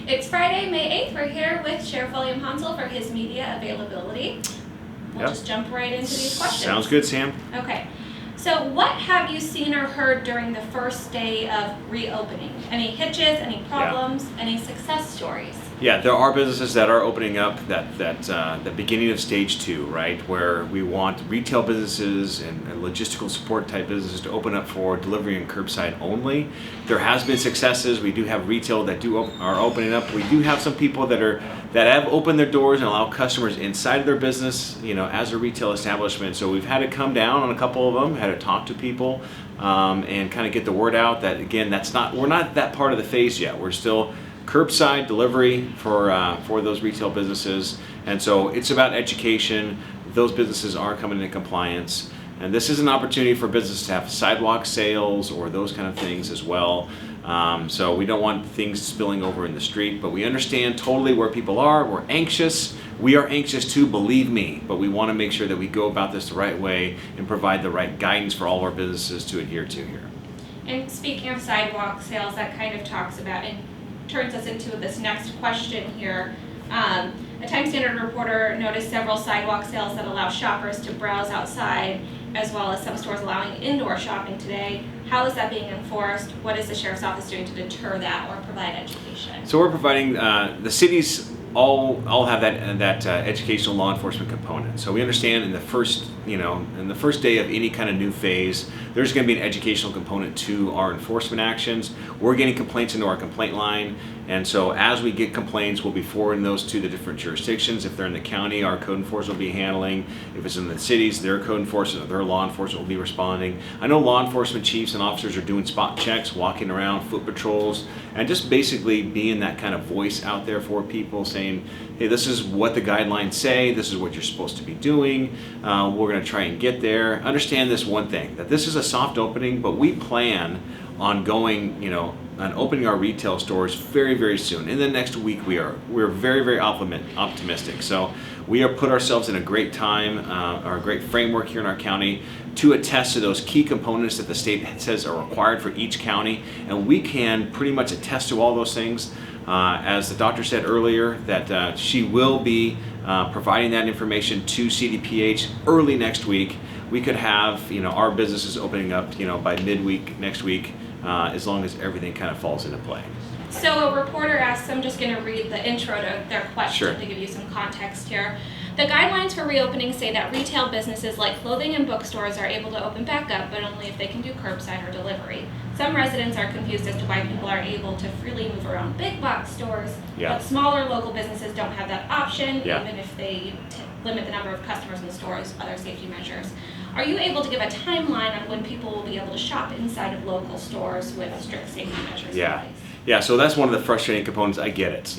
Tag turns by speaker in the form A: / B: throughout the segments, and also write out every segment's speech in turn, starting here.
A: It's Friday, May 8th. We're here with Sheriff William Honsal for his media availability. We'll just jump right into these questions.
B: Sounds good, Sam.
A: Okay. So what have you seen or heard during the first day of reopening? Any hitches, any problems, any success stories?
B: Yeah, there are businesses that are opening up the beginning of stage 2, right? Where we want retail businesses and logistical support type businesses to open up for delivery and curbside only. There has been successes. We do have retail that are opening up. We do have some people that have opened their doors and allow customers inside of their business, as a retail establishment. So we've had to come down on a couple of them, had to talk to people, and kind of get the word out that, again, we're not that part of the phase yet. We're still curbside delivery for those retail businesses, and so it's about education. Those businesses are coming into compliance, and this is an opportunity for businesses to have sidewalk sales or those kind of things as well. So we don't want things spilling over in the street, but we understand totally where people are. We're anxious. We are anxious too, believe me, but we want to make sure that we go about this the right way and provide the right guidance for all of our businesses to adhere to here.
A: And speaking of sidewalk sales, that kind of talks about and turns us into this next question here. A Times Standard reporter noticed several sidewalk sales that allow shoppers to browse outside, as well as some stores allowing indoor shopping today. How is that being enforced? What is the Sheriff's Office doing to deter that or provide education?
B: So we're providing, the cities all have that educational law enforcement component. So we understand in the first day of any kind of new phase, there's going to be an educational component to our enforcement actions. We're getting complaints into our complaint line, and so as we get complaints, we'll be forwarding those to the different jurisdictions. If they're in the county, our code enforcement will be handling. If it's in the cities, their code enforcement, their law enforcement will be responding. I know law enforcement chiefs and officers are doing spot checks, walking around, foot patrols, and just basically being that kind of voice out there for people, saying, hey, this is what the guidelines say, this is what you're supposed to be doing, we're going to try and get there. Understand this one thing, that this is a soft opening, but we plan on going, on opening our retail stores very, very soon. In the next week, we're very, very optimistic. So we have put ourselves in a great time, or a great framework here in our county to attest to those key components that the state says are required for each county, and we can pretty much attest to all those things. As the doctor said earlier, that she will be providing that information to CDPH early next week. We could have our businesses opening up by midweek next week, as long as everything kind of falls into play.
A: So a reporter asked, I'm just going to read the intro to their question.
B: Sure.
A: To give you some context here. The guidelines for reopening say that retail businesses like clothing and bookstores are able to open back up, but only if they can do curbside or delivery. Some residents are confused as to why people are able to freely move around big box stores, but smaller local businesses don't have that option, even if they limit the number of customers in the stores, other safety measures. Are you able to give a timeline on when people will be able to shop inside of local stores with strict safety measures in place?
B: Yeah, so that's one of the frustrating components. I get it.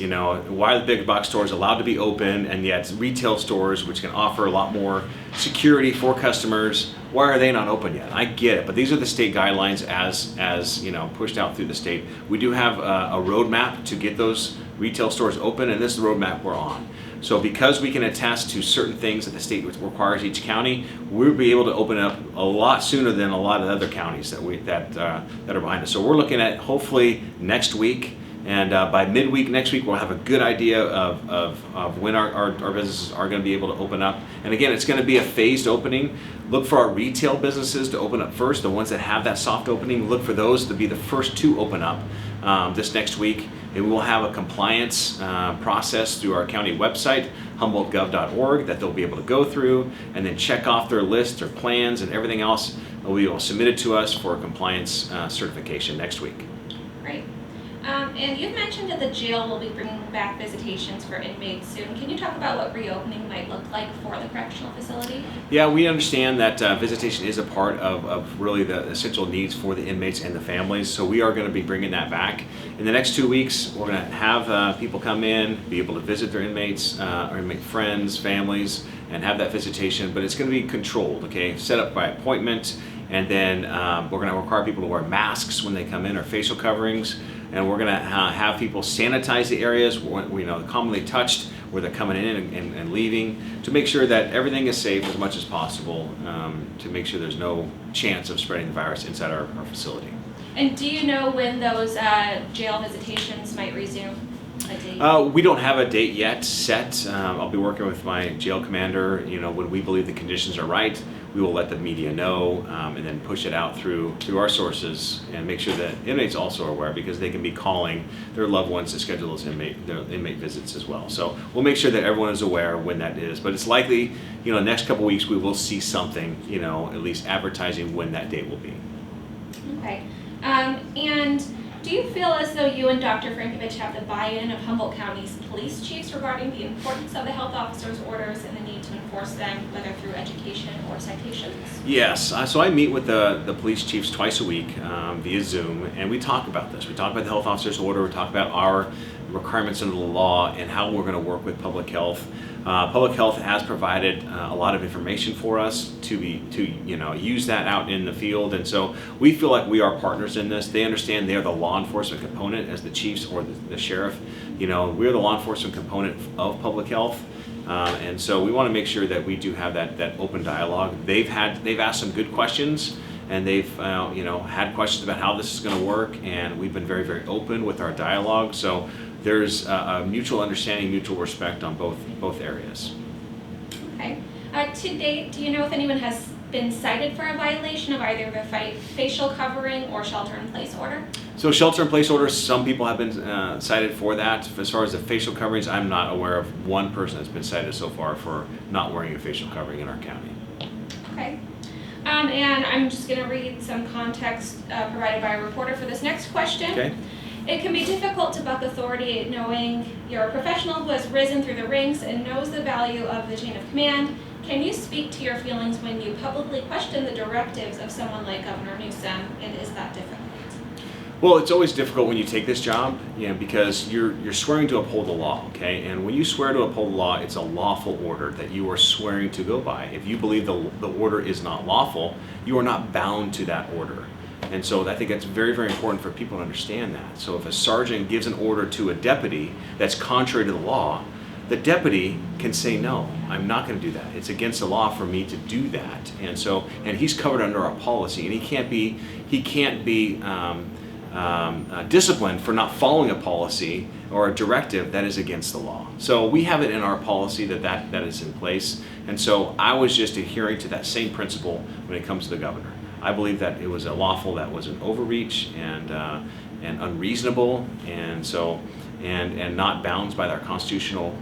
B: Why are the big box stores allowed to be open, and yet retail stores, which can offer a lot more security for customers, why are they not open yet? I get it, but these are the state guidelines as pushed out through the state. We do have a roadmap to get those retail stores open, and this is the roadmap we're on. So because we can attest to certain things that the state requires each county, we'll be able to open up a lot sooner than a lot of other counties that are behind us. So we're looking at hopefully next week, and by midweek next week we'll have a good idea of when our businesses are going to be able to open up. And again, it's going to be a phased opening. Look for our retail businesses to open up first, the ones that have that soft opening. Look for those to be the first to open up this next week. And we will have a compliance process through our county website, humboldtgov.org, that they'll be able to go through and then check off their list, their plans, and everything else. We will submit it to us for compliance certification next week.
A: Great. And you've mentioned that the jail will be bringing back visitations for inmates soon. Can you talk about what reopening might look like for the correctional facility?
B: Yeah, we understand that visitation is a part of really the essential needs for the inmates and the families, so we are going to be bringing that back. In the next 2 weeks, we're going to have people come in, be able to visit their inmates, or inmate friends, families, and have that visitation, but it's going to be controlled, okay? Set up by appointment, and then we're going to require people to wear masks when they come in, or facial coverings. And we're going to have people sanitize the areas commonly touched where they're coming in and leaving, to make sure that everything is safe as much as possible, to make sure there's no chance of spreading the virus inside our facility.
A: And do you know when those jail visitations might resume? a date?
B: We don't have a date yet set. I'll be working with my jail commander. When we believe the conditions are right, we will let the media know, and then push it out through our sources and make sure that inmates also are aware, because they can be calling their loved ones to schedule those inmate visits as well. So we'll make sure that everyone is aware when that is. But it's likely, next couple weeks we will see something, at least advertising when that date will be.
A: Okay. And do you feel as though you and Dr. Frankovich have the buy-in of Humboldt County's police chiefs regarding the importance of the health officer's orders and the need to enforce them, whether through education or citations?
B: Yes. So I meet with the police chiefs twice a week via Zoom, and we talk about this. We talk about the health officer's order. We talk about our requirements under the law and how we're going to work with public health. Public health has provided a lot of information for us to use that out in the field, and so we feel like we are partners in this. They understand they are the law enforcement component as the chiefs or the sheriff. We're the law enforcement component of public health, and so we want to make sure that we do have that open dialogue. They've asked some good questions, and they've had questions about how this is going to work, and we've been very, very open with our dialogue. So there's a mutual understanding, mutual respect on both areas.
A: Okay. To date, do you know if anyone has been cited for a violation of either the facial covering or shelter-in-place order?
B: So shelter-in-place orders, some people have been cited for that. As far as the facial coverings, I'm not aware of one person that's been cited so far for not wearing a facial covering in our county.
A: Okay. And I'm just going to read some context provided by a reporter for this next question.
B: Okay.
A: It can be difficult to buck authority knowing you're a professional who has risen through the ranks and knows the value of the chain of command. Can you speak to your feelings when you publicly question the directives of someone like Governor Newsom, and is that difficult?
B: Well, it's always difficult when you take this job, because you're swearing to uphold the law, okay? And when you swear to uphold the law, it's a lawful order that you are swearing to go by. If you believe the order is not lawful, you are not bound to that order. And so I think that's very, very important for people to understand that. So if a sergeant gives an order to a deputy that's contrary to the law, the deputy can say, no, I'm not going to do that. It's against the law for me to do that. And he's covered under our policy, and he can't be disciplined for not following a policy or a directive that is against the law. So we have it in our policy that is in place. And so I was just adhering to that same principle when it comes to the governor. I believe that it was a lawful, that was an overreach and unreasonable, and not bound by our constitutional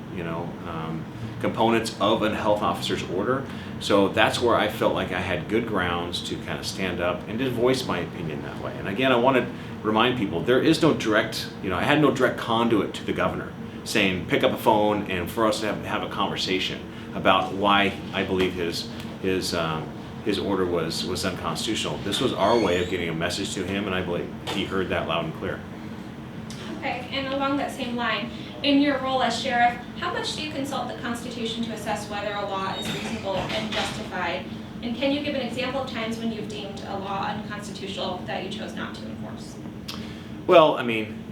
B: components of a health officer's order. So that's where I felt like I had good grounds to kind of stand up and just voice my opinion that way. And again, I want to remind people there is no direct, I had no direct conduit to the governor saying pick up a phone and for us to have a conversation about why I believe his order was unconstitutional. This was our way of getting a message to him, and I believe he heard that loud and clear.
A: Okay, and along that same line, in your role as sheriff, how much do you consult the Constitution to assess whether a law is reasonable and justified? And can you give an example of times when you've deemed a law unconstitutional that you chose not to enforce?
B: Well,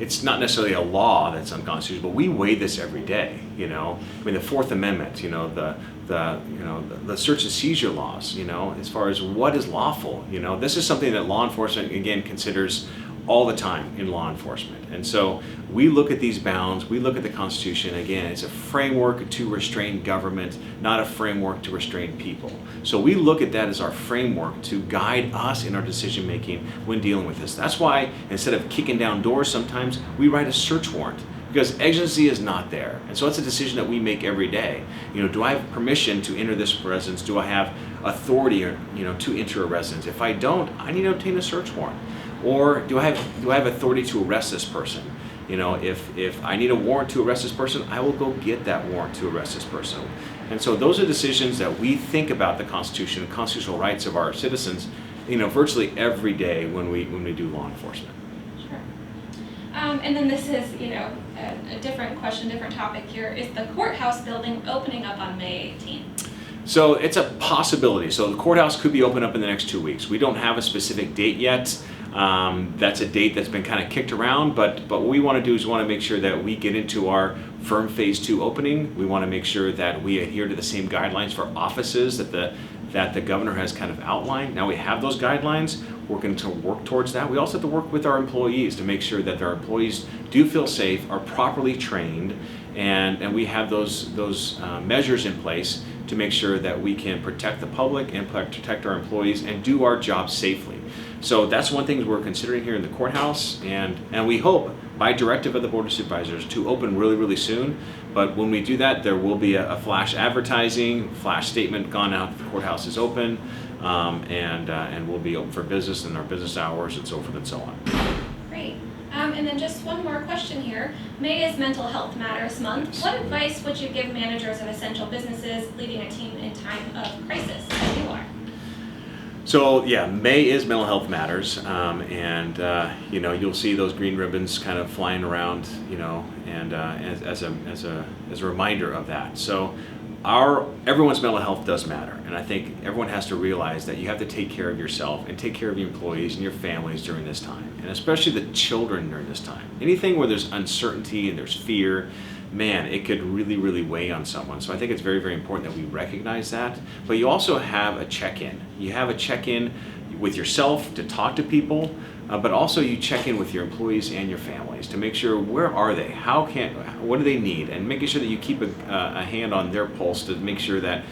B: it's not necessarily a law that's unconstitutional, but we weigh this every day. The Fourth Amendment, the search and seizure laws, as far as what is lawful, this is something that law enforcement, again, considers all the time in law enforcement. And so we look at these bounds, we look at the Constitution. Again, it's a framework to restrain government, not a framework to restrain people. So we look at that as our framework to guide us in our decision making when dealing with this. That's why instead of kicking down doors, sometimes we write a search warrant, because exigency is not there. And so it's a decision that we make every day. Do I have permission to enter this residence? Do I have authority to enter a residence? If I don't, I need to obtain a search warrant. Or do I have authority to arrest this person? If I need a warrant to arrest this person, I will go get that warrant to arrest this person. And so those are decisions that we think about the Constitution and constitutional rights of our citizens, virtually every day when we do law enforcement.
A: Sure. And then this is, a different question, different topic here. Is the courthouse building opening up on May 18th?
B: So it's a possibility. So the courthouse could be opened up in the next 2 weeks. We don't have a specific date yet. That's a date that's been kind of kicked around, but what we want to do is we want to make sure that we get into our firm phase 2 opening. We want to make sure that we adhere to the same guidelines for offices that that the governor has kind of outlined. Now we have those guidelines. We're going to work towards that. We also have to work with our employees to make sure that our employees do feel safe, are properly trained, and we have those measures in place to make sure that we can protect the public and protect our employees and do our job safely. So that's one thing we're considering here in the courthouse, and we hope by directive of the Board of Supervisors to open really, really soon. But when we do that, there will be a flash advertising, flash statement gone out that the courthouse is open, and we'll be open for business in our business hours and so forth and so on.
A: Great. And then just one more question here. May is Mental Health Matters Month. What advice would you give managers of essential businesses leading a team in time of crisis, as you are?
B: So yeah, May is Mental Health Matters, and you know, you'll see those green ribbons kind of flying around, you know, and as a reminder of that. So everyone's mental health does matter, and I think everyone has to realize that you have to take care of yourself and take care of your employees and your families during this time, and especially the children during this time. Anything where there's uncertainty and there's fear, man, it could really, really weigh on someone. So I think it's very, very important that we recognize that. But you also have a check-in. You have a check-in with yourself to talk to people, but also you check in with your employees and your families to make sure where are they, what do they need, and making sure that you keep a hand on their pulse to make sure that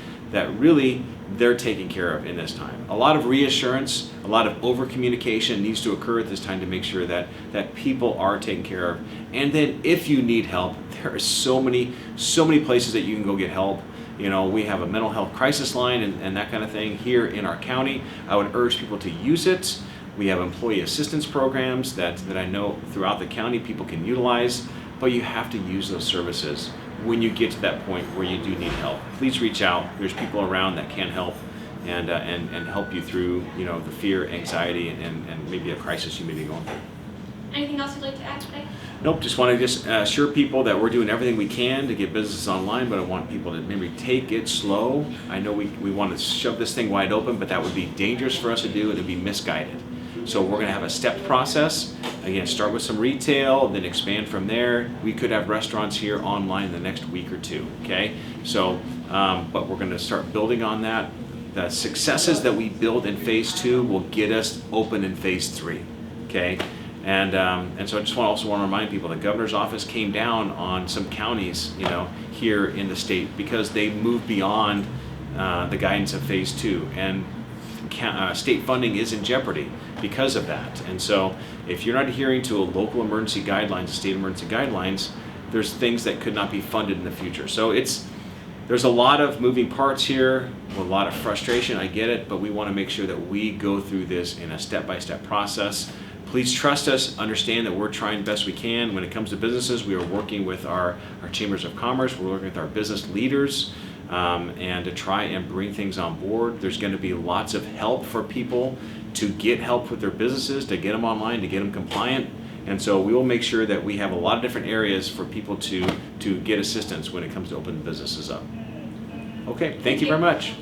B: really they're taken care of in this time. A lot of reassurance, a lot of over communication needs to occur at this time to make sure that people are taken care of. And then if you need help, there are so many places that you can go get help. You know, we have a mental health crisis line and that kind of thing here in our county. I would urge people to use it. We have employee assistance programs that I know throughout the county people can utilize, but you have to use those services when you get to that point where you do need help. Please reach out. There's people around that can help and help you through, you know, the fear, anxiety, and maybe a crisis you may be going through.
A: Anything else you'd like to add today?
B: Nope, just want to assure people that we're doing everything we can to get business online, but I want people to maybe take it slow. I know we want to shove this thing wide open, but that would be dangerous for us to do and it'd be misguided. So we're going to have a step process. Again, start with some retail, then expand from there. We could have restaurants here online in the next week or two, okay? So, but we're going to start building on that. The successes that we build in phase 2 will get us open in phase 3, okay? And so I just also want to remind people the governor's office came down on some counties, you know, here in the state because they moved beyond the guidance of phase 2, and state funding is in jeopardy because of that. And so if you're not adhering to a local emergency guidelines, state emergency guidelines, there's things that could not be funded in the future. So there's a lot of moving parts here, a lot of frustration, I get it, but we want to make sure that we go through this in a step-by-step process. Please trust us, understand that we're trying the best we can. When it comes to businesses, we are working with our chambers of commerce, we're working with our business leaders, and to try and bring things on board. There's going to be lots of help for people to get help with their businesses, to get them online, to get them compliant. And so we will make sure that we have a lot of different areas for people to get assistance when it comes to opening businesses up. Okay, thank you very much.